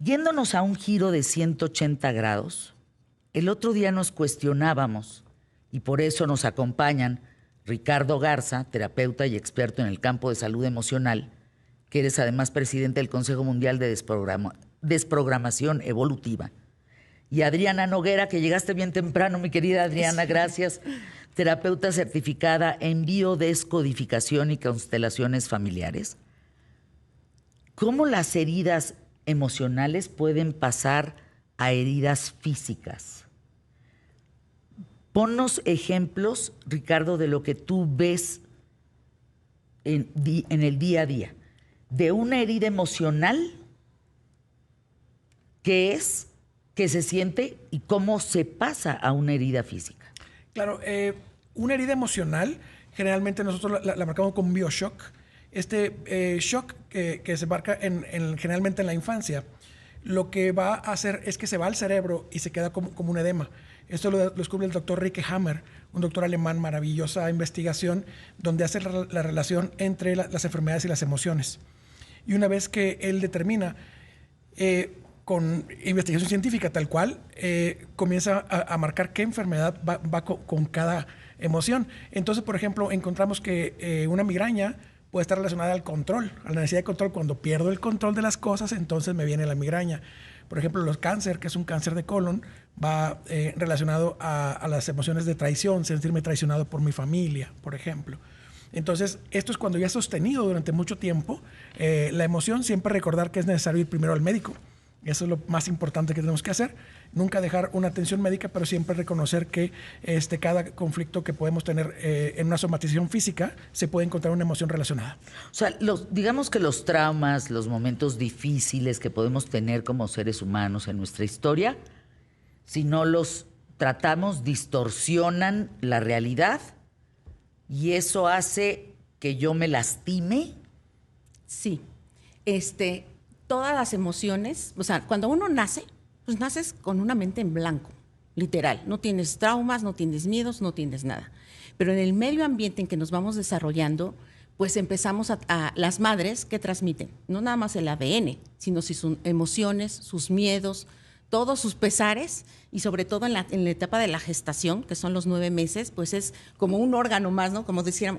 Yéndonos a un giro de 180 grados, el otro día nos cuestionábamos, y por eso nos acompañan Ricardo Garza, terapeuta y experto en el campo de salud emocional, que eres además presidente del Consejo Mundial de Desprogramación Evolutiva, y Adriana Noguera, que llegaste bien temprano, mi querida Adriana, gracias, terapeuta certificada en biodescodificación y constelaciones familiares. ¿Cómo las heridas emocionales pueden pasar a heridas físicas? Ponnos ejemplos, Ricardo, de lo que tú ves en el día a día, de una herida emocional, qué es, qué se siente y cómo se pasa a una herida física. Claro, una herida emocional, generalmente nosotros la marcamos como un bioshock. Este shock que se marca generalmente en la infancia, lo que va a hacer es que se va al cerebro y se queda como un edema. Esto lo descubre el doctor Rike Hammer, un doctor alemán, maravillosa investigación, donde hace la relación entre las enfermedades y las emociones. Y una vez que él determina, con investigación científica tal cual, comienza a marcar qué enfermedad va con cada emoción. Entonces, por ejemplo, encontramos que una migraña puede estar relacionada al control, a la necesidad de control. Cuando pierdo el control de las cosas, entonces me viene la migraña. Por ejemplo, los cáncer, que es un cáncer de colon, va relacionado a las emociones de traición, sentirme traicionado por mi familia, por ejemplo. Entonces, esto es cuando ya he sostenido durante mucho tiempo la emoción, siempre recordar que es necesario ir primero al médico. Eso es lo más importante que tenemos que hacer. Nunca dejar una atención médica, pero siempre reconocer que cada conflicto que podemos tener en una somatización física se puede encontrar una emoción relacionada. O sea, digamos que los traumas, los momentos difíciles que podemos tener como seres humanos en nuestra historia, si no los tratamos, distorsionan la realidad y eso hace que yo me lastime. Sí. Todas las emociones, o sea, cuando uno nace, pues naces con una mente en blanco, literal. No tienes traumas, no tienes miedos, no tienes nada. Pero en el medio ambiente en que nos vamos desarrollando, pues empezamos a las madres que transmiten, no nada más el ADN, sino sus emociones, sus miedos, todos sus pesares, y sobre todo en la etapa de la gestación, que son los 9 meses, pues es como un órgano más, ¿no? Como decir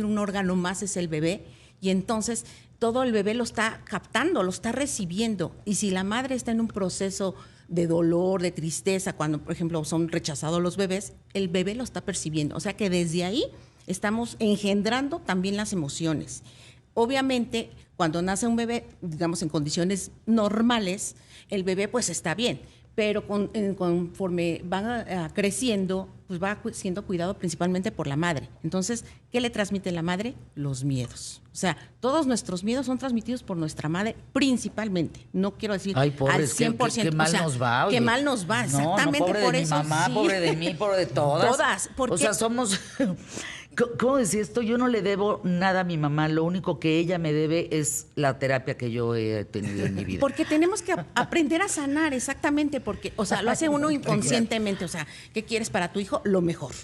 un órgano más es el bebé. Y entonces todo el bebé lo está captando, lo está recibiendo. Y si la madre está en un proceso de dolor, de tristeza, cuando, por ejemplo, son rechazados los bebés, el bebé lo está percibiendo. O sea que desde ahí estamos engendrando también las emociones. Obviamente, cuando nace un bebé, digamos, en condiciones normales, el bebé pues está bien. Pero conforme van creciendo, pues va siendo cuidado principalmente por la madre. Entonces, ¿qué le transmite la madre? Los miedos. O sea, todos nuestros miedos son transmitidos por nuestra madre principalmente. No quiero decir al 100%. Qué mal nos va. Qué mal nos va, exactamente. No, pobre por de eso, mi mamá, sí. pobre de mí, pobre de todas. Todas. O sea, somos... ¿Cómo decir esto? Yo no le debo nada a mi mamá. Lo único que ella me debe es la terapia que yo he tenido en mi vida. Porque tenemos que aprender a sanar, exactamente, porque, o sea, lo hace uno inconscientemente. O sea, ¿qué quieres para tu hijo? Lo mejor.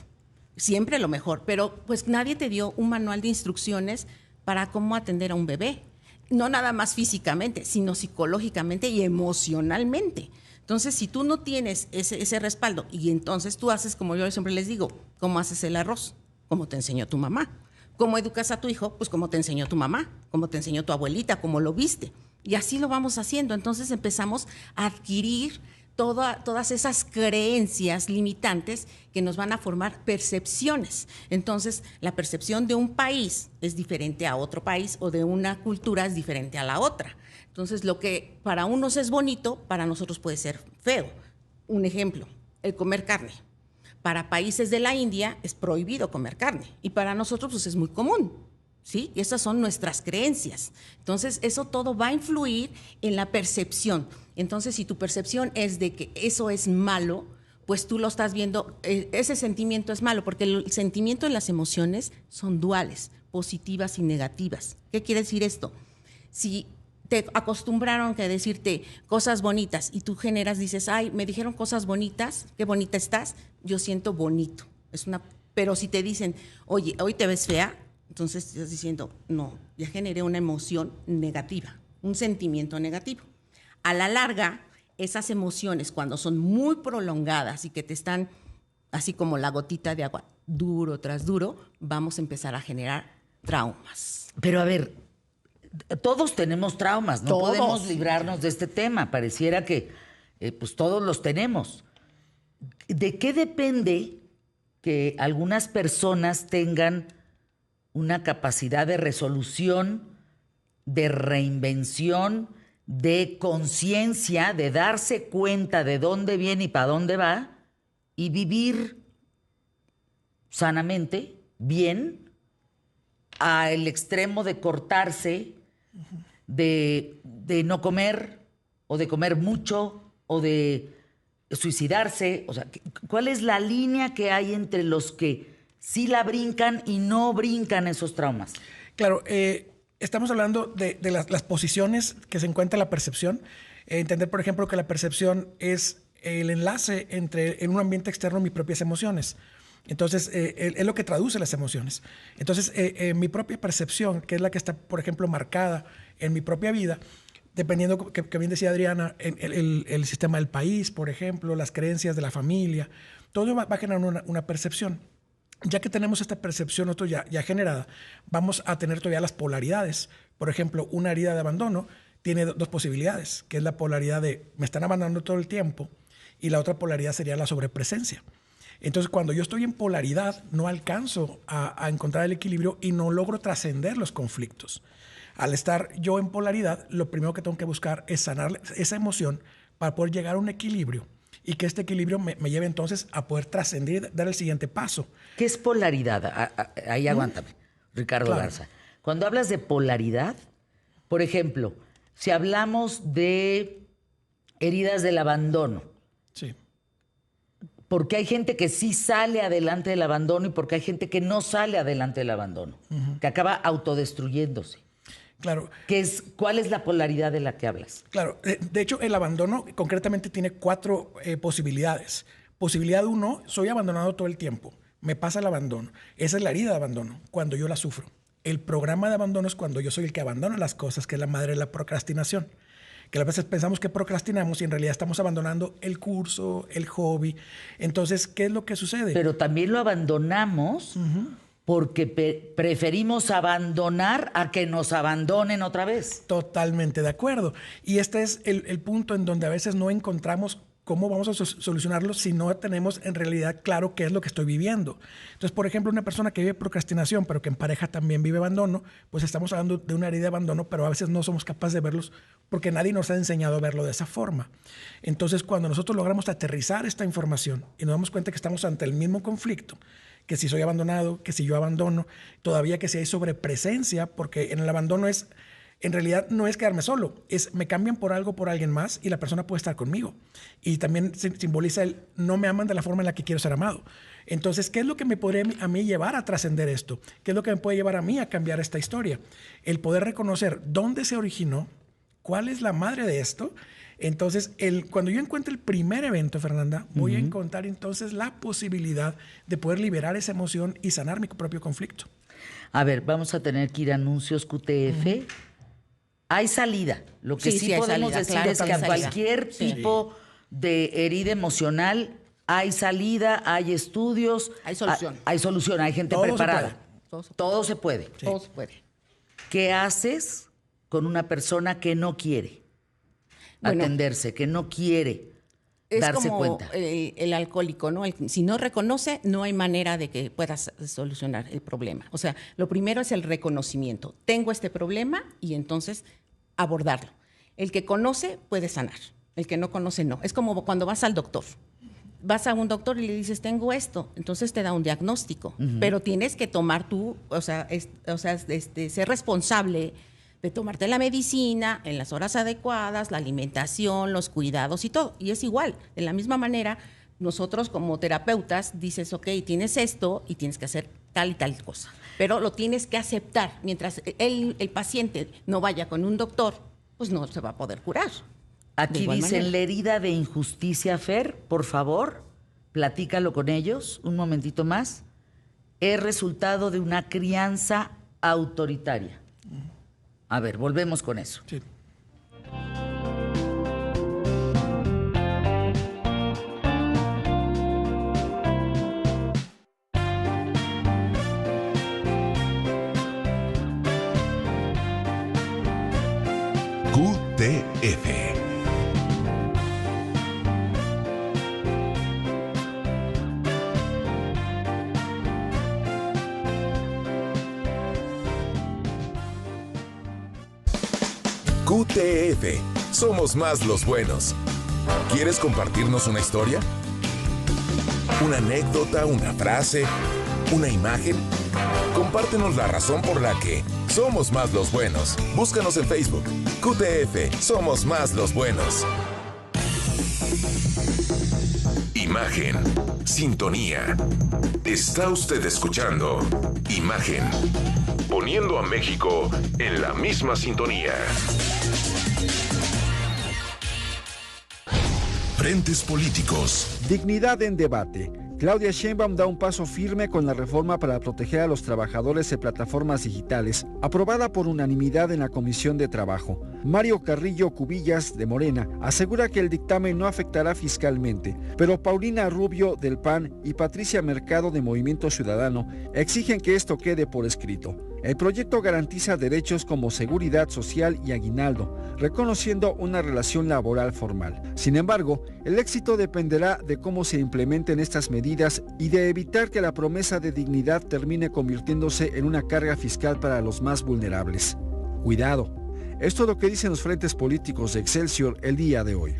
Siempre lo mejor. Pero pues nadie te dio un manual de instrucciones para cómo atender a un bebé. No nada más físicamente, sino psicológicamente y emocionalmente. Entonces, si tú no tienes ese respaldo, y entonces tú haces, como yo siempre les digo, ¿cómo haces el arroz? Como te enseñó tu mamá. ¿Cómo educas a tu hijo? Pues como te enseñó tu mamá, como te enseñó tu abuelita, como lo viste. Y así lo vamos haciendo. Entonces empezamos a adquirir todas esas creencias limitantes que nos van a formar percepciones. Entonces, la percepción de un país es diferente a otro país, o de una cultura es diferente a la otra. Entonces, lo que para unos es bonito, para nosotros puede ser feo. Un ejemplo, el comer carne. Para países de la India es prohibido comer carne y para nosotros pues es muy común, ¿sí? Y esas son nuestras creencias. Entonces, eso todo va a influir en la percepción. Entonces, si tu percepción es de que eso es malo, pues tú lo estás viendo, ese sentimiento es malo, porque el sentimiento y las emociones son duales, positivas y negativas. ¿Qué quiere decir esto? Si te acostumbraron a decirte cosas bonitas y tú dices, ay, me dijeron cosas bonitas, qué bonita estás, yo siento bonito. Pero si te dicen, oye, hoy te ves fea, entonces estás diciendo, no, ya generé una emoción negativa, un sentimiento negativo. A la larga, esas emociones, cuando son muy prolongadas y que te están, así como la gotita de agua, duro tras duro, vamos a empezar a generar traumas. Pero a ver, todos tenemos traumas, no Todos. podemos librarnos de este tema. Pareciera que pues todos los tenemos. ¿De qué depende que algunas personas tengan una capacidad de resolución, de reinvención, de conciencia, de darse cuenta de dónde viene y para dónde va y vivir sanamente, bien, al extremo de cortarse, de no comer o de comer mucho o de suicidarse? O sea, ¿cuál es la línea que hay entre los que sí la brincan y no brincan esos traumas? Claro, estamos hablando de las posiciones que se encuentra la percepción. Entender, por ejemplo, que la percepción es el enlace entre en un ambiente externo mis propias emociones. Entonces, es lo que traduce las emociones. Entonces, mi propia percepción, que es la que está, por ejemplo, marcada en mi propia vida, dependiendo, que bien decía Adriana, el sistema del país, por ejemplo, las creencias de la familia, todo va a generar una percepción. Ya que tenemos esta percepción nosotros ya generada, vamos a tener todavía las polaridades. Por ejemplo, una herida de abandono tiene dos posibilidades, que es la polaridad de me están abandonando todo el tiempo y la otra polaridad sería la sobrepresencia. Entonces, cuando yo estoy en polaridad, no alcanzo a encontrar el equilibrio y no logro trascender los conflictos. Al estar yo en polaridad, lo primero que tengo que buscar es sanar esa emoción para poder llegar a un equilibrio y que este equilibrio me lleve entonces a poder trascender, dar el siguiente paso. ¿Qué es polaridad? Ahí aguántame, Ricardo Claro. Garza. Cuando hablas de polaridad, por ejemplo, si hablamos de heridas del abandono, Sí. porque hay gente que sí sale adelante del abandono y porque hay gente que no sale adelante del abandono, que acaba autodestruyéndose. Claro. ¿Cuál es la polaridad de la que hablas? Claro, de hecho el abandono concretamente tiene 4 posibilidades. Posibilidad 1, soy abandonado todo el tiempo, me pasa el abandono. Esa es la herida de abandono, cuando yo la sufro. El programa de abandono es cuando yo soy el que abandona las cosas, que es la madre de la procrastinación. Que a veces pensamos que procrastinamos y en realidad estamos abandonando el curso, el hobby. Entonces, ¿qué es lo que sucede? Pero también lo abandonamos porque preferimos abandonar a que nos abandonen otra vez. Totalmente de acuerdo. Y este es el punto en donde a veces no encontramos cómo vamos a solucionarlo si no tenemos en realidad claro qué es lo que estoy viviendo. Entonces, por ejemplo, una persona que vive procrastinación, pero que en pareja también vive abandono, pues estamos hablando de una herida de abandono, pero a veces no somos capaces de verlos porque nadie nos ha enseñado a verlo de esa forma. Entonces, cuando nosotros logramos aterrizar esta información y nos damos cuenta que estamos ante el mismo conflicto, que si soy abandonado, que si yo abandono, todavía que si hay sobrepresencia, porque en el abandono en realidad no es quedarme solo, es me cambian por algo, por alguien más y la persona puede estar conmigo. Y también simboliza el no me aman de la forma en la que quiero ser amado. Entonces, ¿qué es lo que me podría a mí llevar a trascender esto? ¿Qué es lo que me puede llevar a mí a cambiar esta historia? El poder reconocer dónde se originó, cuál es la madre de esto. Entonces, cuando yo encuentre el primer evento, Fernanda, voy a encontrar entonces la posibilidad de poder liberar esa emoción y sanar mi propio conflicto. A ver, vamos a tener que ir a anuncios QTF. Hay salida. Lo que sí hay podemos salida, decir claro es que que a hay salida. cualquier Sí. tipo de herida emocional hay salida, hay estudios. Hay solución. Hay solución, hay gente Todo se preparada. puede. Todo se puede. Todo se puede. ¿Qué haces con una persona que no quiere Bueno, atenderse, que no quiere Es darse como cuenta? el alcohólico, ¿no? Si no reconoce, no hay manera de que puedas solucionar el problema. O sea, lo primero es el reconocimiento. Tengo este problema y entonces abordarlo. El que conoce puede sanar, el que no conoce no. Es como cuando vas al doctor. Vas a un doctor y le dices, tengo esto, entonces te da un diagnóstico, pero tienes que tomar tú, ser responsable de tomarte la medicina en las horas adecuadas, la alimentación, los cuidados y todo. Y es igual, de la misma manera, nosotros como terapeutas dices, ok, tienes esto y tienes que hacer tal y tal cosa, pero lo tienes que aceptar. Mientras el paciente no vaya con un doctor, pues no se va a poder curar. De Aquí igual dicen manera. la herida de injusticia, Fer, por favor, platícalo con ellos un momentito más. Es resultado de una crianza autoritaria. A ver, volvemos con eso. Sí. QTF. QTF. Somos más los buenos. ¿Quieres compartirnos una historia? ¿Una anécdota, una frase, una imagen? Compártenos la razón por la que somos más los buenos. Búscanos en Facebook. QTF. Somos más los buenos. Imagen. Sintonía. Está usted escuchando Imagen. Poniendo a México en la misma sintonía. Frentes políticos. Dignidad en debate. Claudia Sheinbaum da un paso firme con la reforma para proteger a los trabajadores de plataformas digitales, aprobada por unanimidad en la Comisión de Trabajo. Mario Carrillo Cubillas, de Morena, asegura que el dictamen no afectará fiscalmente, pero Paulina Rubio, del PAN, y Patricia Mercado, de Movimiento Ciudadano, exigen que esto quede por escrito. El proyecto garantiza derechos como seguridad social y aguinaldo, reconociendo una relación laboral formal. Sin embargo, el éxito dependerá de cómo se implementen estas medidas y de evitar que la promesa de dignidad termine convirtiéndose en una carga fiscal para los más vulnerables. Cuidado. Esto es lo que dicen los frentes políticos de Excelsior el día de hoy.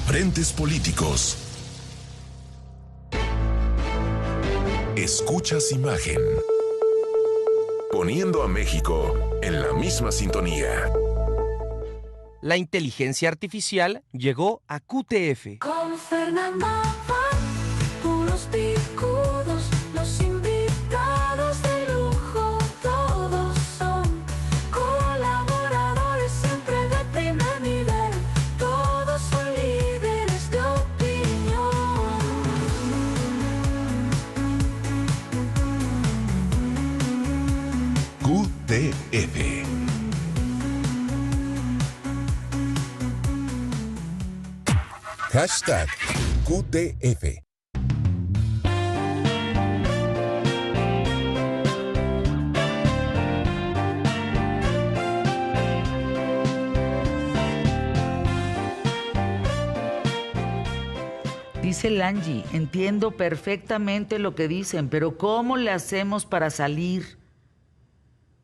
Frentes políticos. Escuchas Imagen. Poniendo a México en la misma sintonía. La inteligencia artificial llegó a QTF. Con Fernando Abad, puros picudos, los invitados de lujo, todos son colaboradores siempre de primer nivel, todos son líderes de opinión. QTF. Hashtag QTF. Dice Langi, entiendo perfectamente lo que dicen, pero ¿cómo le hacemos para salir?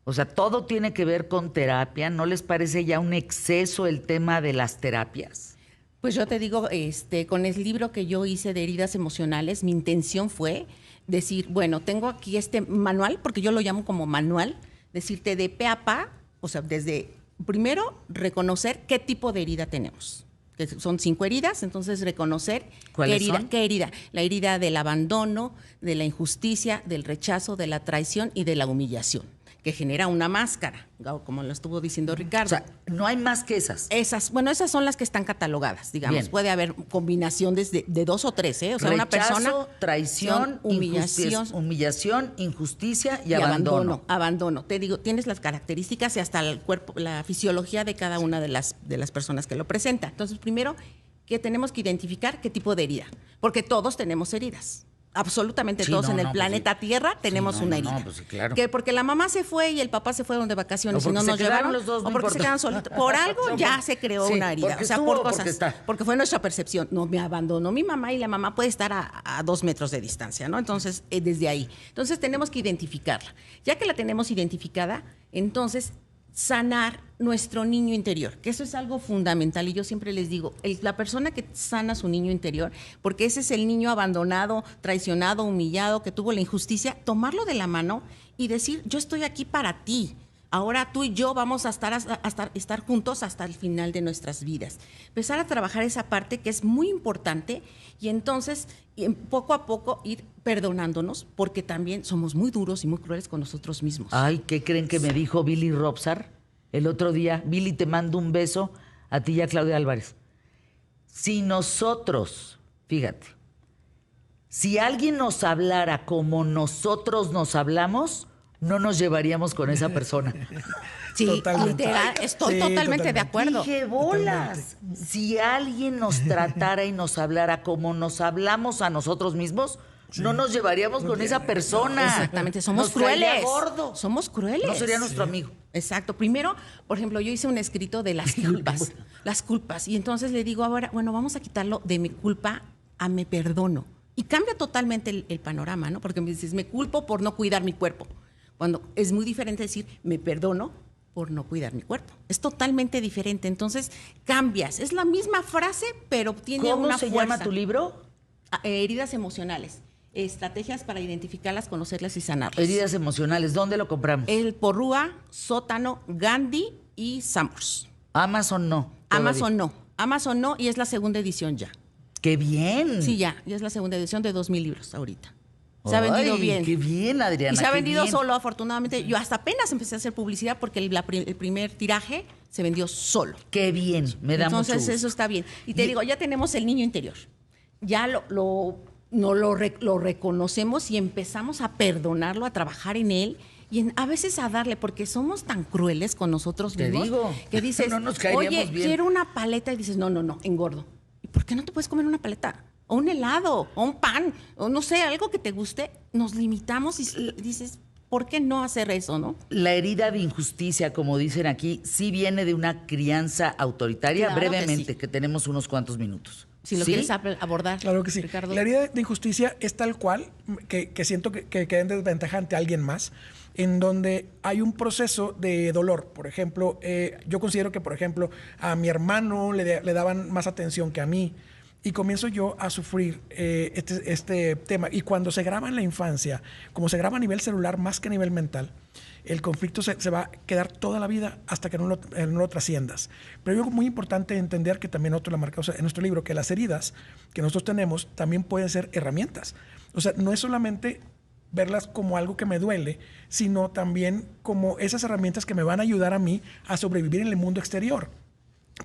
O sea, todo tiene que ver con terapia. ¿No les parece ya un exceso el tema de las terapias? Pues yo te digo, con el libro que yo hice de heridas emocionales, mi intención fue decir, bueno, tengo aquí este manual, porque yo lo llamo como manual, decirte de pe a pa, o sea, desde primero reconocer qué tipo de herida tenemos. Que son 5 heridas, entonces reconocer qué herida. La herida del abandono, de la injusticia, del rechazo, de la traición y de la humillación, que genera una máscara, como lo estuvo diciendo Ricardo. O sea, no hay más que esas. Esas son las que están catalogadas, digamos. Bien. Puede haber combinación de 2 o 3, ¿eh? O sea, Rechazo, una persona... traición, humillación, injusticia y abandono. Abandono. Te digo, tienes las características y hasta el cuerpo, la fisiología de cada una de las personas que lo presenta. Entonces, primero, que tenemos que identificar qué tipo de herida, porque todos tenemos heridas. Absolutamente todos en el planeta Tierra tenemos una herida. Pues sí, claro. Que porque la mamá se fue y el papá se fueron de vacaciones O y no porque nos se quedaron llevaron, los dos, no o porque importa. se quedaron solitos. Por algo ya se creó Sí, una herida. porque O sea, estuvo, por porque cosas. está. Porque fue nuestra percepción. No, me abandonó mi mamá y la mamá puede estar a 2 metros de distancia, ¿no? Entonces, desde ahí. Entonces, tenemos que identificarla. Ya que la tenemos identificada, entonces sanar nuestro niño interior, que eso es algo fundamental. Y yo siempre les digo, la persona que sana su niño interior, porque ese es el niño abandonado, traicionado, humillado, que tuvo la injusticia, tomarlo de la mano y decir, yo estoy aquí para ti. Ahora tú y yo vamos a estar juntos hasta el final de nuestras vidas. Empezar a trabajar esa parte que es muy importante y entonces poco a poco ir perdonándonos, porque también somos muy duros y muy crueles con nosotros mismos. Ay, ¿qué creen que me dijo Billy Robsar el otro día? Billy, te mando un beso a ti y a Claudia Álvarez. Si nosotros, fíjate, si alguien nos hablara como nosotros nos hablamos, no nos llevaríamos con esa persona. Sí, Totalmente. literal, estoy totalmente de acuerdo. Dije, bolas. Si alguien nos tratara y nos hablara como nos hablamos a nosotros mismos, no nos llevaríamos con esa persona. Exactamente, somos Nos caería crueles. gordo. Somos crueles. No sería nuestro amigo. Exacto. Primero, por ejemplo, yo hice un escrito de las culpas. Las culpas. Y entonces le digo ahora, bueno, vamos a quitarlo de mi culpa a me perdono. Y cambia totalmente el panorama, ¿no? Porque me dices, me culpo por no cuidar mi cuerpo. Cuando es muy diferente decir, me perdono por no cuidar mi cuerpo. Es totalmente diferente. Entonces, cambias. Es la misma frase, pero tiene ¿Cómo una se fuerza. llama tu libro? Heridas emocionales. Estrategias para identificarlas, conocerlas y sanarlas. Heridas emocionales. ¿Dónde lo compramos? El Porrúa, Sótano, Gandhi y Sambors. Amazon no. todavía. Amazon no. Amazon no, y es la segunda edición ya. ¡Qué bien! Sí, ya es la segunda edición de 2,000 libros ahorita. Se ha vendido Ay, bien. ¡Qué bien, Adriana! Y se ha qué vendido bien. solo, afortunadamente. Yo hasta apenas empecé a hacer publicidad porque el primer tiraje se vendió solo. ¡Qué bien! Me da mucho Entonces, gusto. eso está bien. Y te digo, ya tenemos el niño interior. Ya lo reconocemos y empezamos a perdonarlo, a trabajar en él y a veces a darle, porque somos tan crueles con nosotros Te mismos digo, que dices, no nos caeríamos oye, bien. quiero una paleta, y dices, no, engordo. ¿Y por qué no te puedes comer una paleta? O un helado, o un pan, o no sé, algo que te guste. Nos limitamos y dices, ¿por qué no hacer eso, no? La herida de injusticia, como dicen aquí, sí viene de una crianza autoritaria. Claro que Brevemente, sí. que tenemos unos cuantos minutos. Si lo ¿Sí? quieres abordar, Claro que sí. Ricardo. La herida de injusticia es tal cual que siento que queda en desventaja ante alguien más, en donde hay un proceso de dolor. Por ejemplo, yo considero que, por ejemplo, a mi hermano le daban más atención que a mí. Y comienzo yo a sufrir este tema. Y cuando se graba en la infancia, como se graba a nivel celular más que a nivel mental, el conflicto se va a quedar toda la vida hasta que no lo trasciendas. Pero es muy importante entender que también otro lo marcamos en nuestro libro, que las heridas que nosotros tenemos también pueden ser herramientas. O sea, no es solamente verlas como algo que me duele, sino también como esas herramientas que me van a ayudar a mí a sobrevivir en el mundo exterior.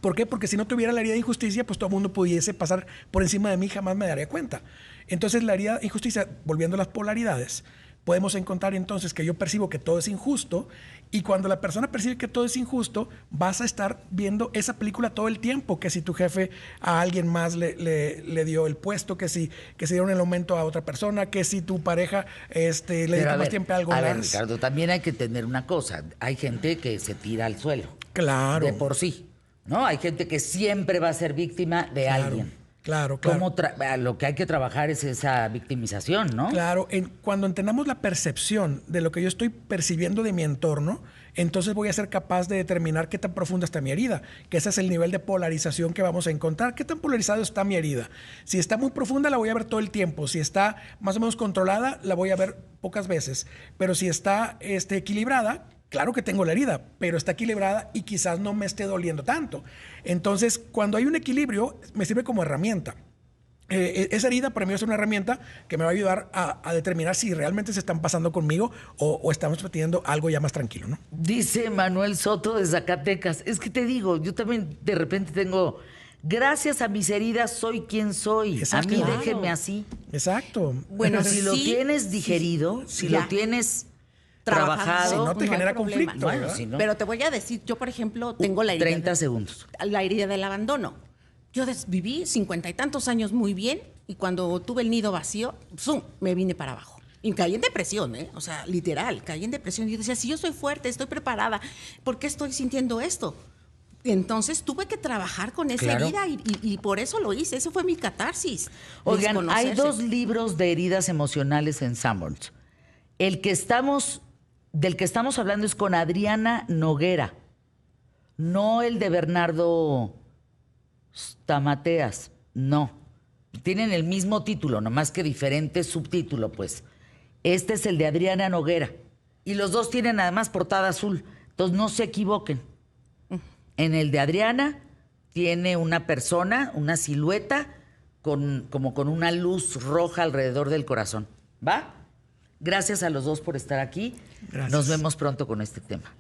¿Por qué? Porque si no tuviera la herida de injusticia, pues todo el mundo pudiese pasar por encima de mí, jamás me daría cuenta. Entonces, la herida de injusticia, volviendo a las polaridades, podemos encontrar entonces que yo percibo que todo es injusto, y cuando la persona percibe que todo es injusto, vas a estar viendo esa película todo el tiempo, que si tu jefe a alguien más le dio el puesto, que se dieron el aumento a otra persona, que si tu pareja le Pero dedica a más ver, tiempo a algo a ver, más. Ricardo, también hay que tener una cosa. Hay gente que se tira al suelo. Claro. De por sí. ¿No? Hay gente que siempre va a ser víctima de alguien. Claro. Lo que hay que trabajar es esa victimización, ¿no? Claro, cuando entendamos la percepción de lo que yo estoy percibiendo de mi entorno, entonces voy a ser capaz de determinar qué tan profunda está mi herida, que ese es el nivel de polarización que vamos a encontrar. ¿Qué tan polarizado está mi herida? Si está muy profunda, la voy a ver todo el tiempo. Si está más o menos controlada, la voy a ver pocas veces. Pero si está equilibrada, claro que tengo la herida, pero está equilibrada y quizás no me esté doliendo tanto. Entonces, cuando hay un equilibrio, me sirve como herramienta. Esa herida para mí es una herramienta que me va a ayudar a determinar si realmente se están pasando conmigo o estamos teniendo algo ya más tranquilo, ¿no? Dice Manuel Soto de Zacatecas. Es que te digo, yo también de repente tengo... Gracias a mis heridas soy quien soy. Exacto. A mí Claro. déjenme así. Exacto. Bueno, Si lo sí, tienes digerido, si ya. lo tienes Trabajado. trabajado... Si no te hay genera problema. conflicto, Bueno, ¿verdad? si no... Pero te voy a decir, yo por ejemplo tengo la herida 30 segundos. la herida del abandono. Yo viví 50 y tantos años muy bien y cuando tuve el nido vacío, ¡zum!, me vine para abajo. Y caí en depresión, o sea, literal, caí en depresión. Y yo decía, si yo soy fuerte, estoy preparada, ¿por qué estoy sintiendo esto? Entonces tuve que trabajar con esa Claro. herida y por eso lo hice. Eso fue mi catarsis. Oigan, hay Desconocerse. 2 libros de heridas emocionales en Sanborns. Del que estamos hablando es con Adriana Noguera, no el de Bernardo Stamateas, no. Tienen el mismo título, nomás que diferente subtítulo, pues. Este es el de Adriana Noguera. Y los dos tienen además portada azul. Entonces no se equivoquen. En el de Adriana tiene una persona, una silueta, como con una luz roja alrededor del corazón. ¿Va? Gracias a los dos por estar aquí. Gracias. Nos vemos pronto con este tema.